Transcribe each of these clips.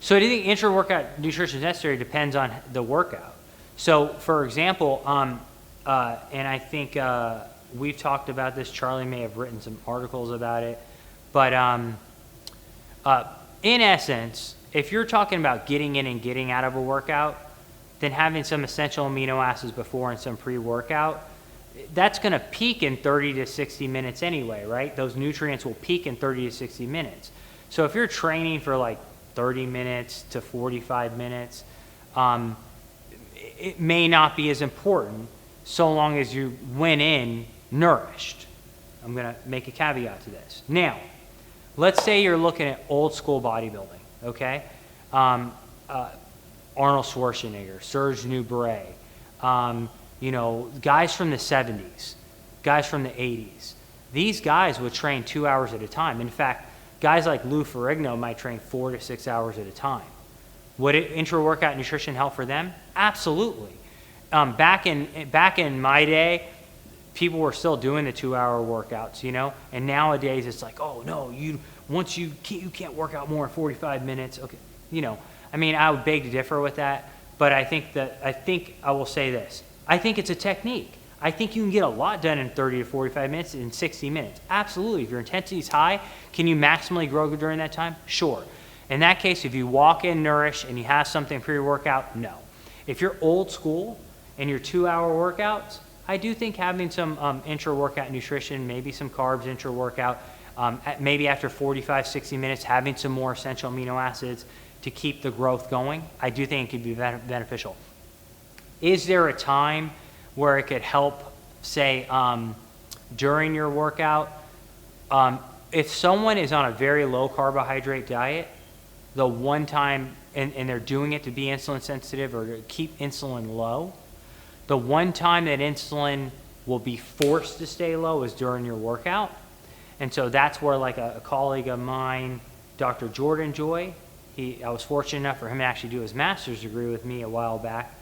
So do you think intra-workout nutrition is necessary? Depends on the workout. So for example, and I think we've talked about this, Charlie may have written some articles about it, but in essence, if you're talking about getting in and getting out of a workout, then having some essential amino acids before and some pre-workout, that's going to peak in 30 to 60 minutes anyway, right? Those nutrients will peak in 30 to 60 minutes. So if you're training for like 30 minutes to 45 minutes, it may not be as important so long as you went in nourished. I'm going to make a caveat to this. Now, let's say you're looking at old school bodybuilding, okay? Arnold Schwarzenegger, Serge Nubret, you know, guys from the 70s, guys from the 80s. These guys would train 2 hours at a time. In fact, guys like Lou Ferrigno might train 4 to 6 hours at a time. Would intra-workout nutrition help for them? Absolutely. Back in my day, people were still doing the 2-hour workouts, you know, and nowadays it's like, oh no, you can't work out more than 45 minutes. Okay, you know, I mean, I would beg to differ with that, but I think I will say this. I think it's a technique. I think you can get a lot done in 30 to 45 minutes in 60 minutes. Absolutely. If your intensity is high, can you maximally grow during that time? Sure. In that case, if you walk in nourished and you have something pre-workout, no. If you're old school and your 2-hour workouts, I do think having some intra-workout nutrition, maybe some carbs intra-workout, maybe after 45, 60 minutes, having some more essential amino acids to keep the growth going, I do think it could be beneficial. Is there a time where it could help, say, during your workout? If someone is on a very low carbohydrate diet, the one time, and they're doing it to be insulin sensitive or to keep insulin low, the one time that insulin will be forced to stay low is during your workout. And so that's where, like a colleague of mine, Dr. Jordan Joy, I was fortunate enough for him to actually do his master's degree with me a while back.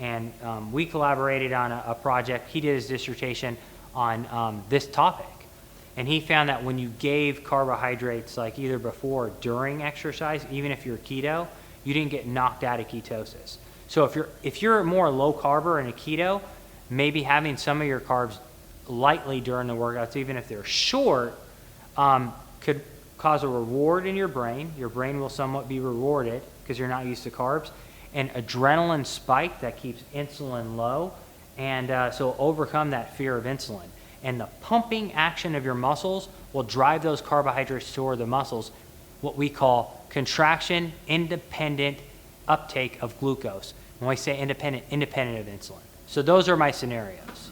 And we collaborated on a project. He did his dissertation on this topic. And he found that when you gave carbohydrates, like either before or during exercise, even if you're keto, you didn't get knocked out of ketosis. So if you're more low carber and a keto, maybe having some of your carbs lightly during the workouts, even if they're short, could cause a reward in your brain. Your brain will somewhat be rewarded because you're not used to carbs. An adrenaline spike that keeps insulin low, and so overcome that fear of insulin. And the pumping action of your muscles will drive those carbohydrates toward the muscles, what we call contraction independent uptake of glucose. When we say independent of insulin. So those are my scenarios.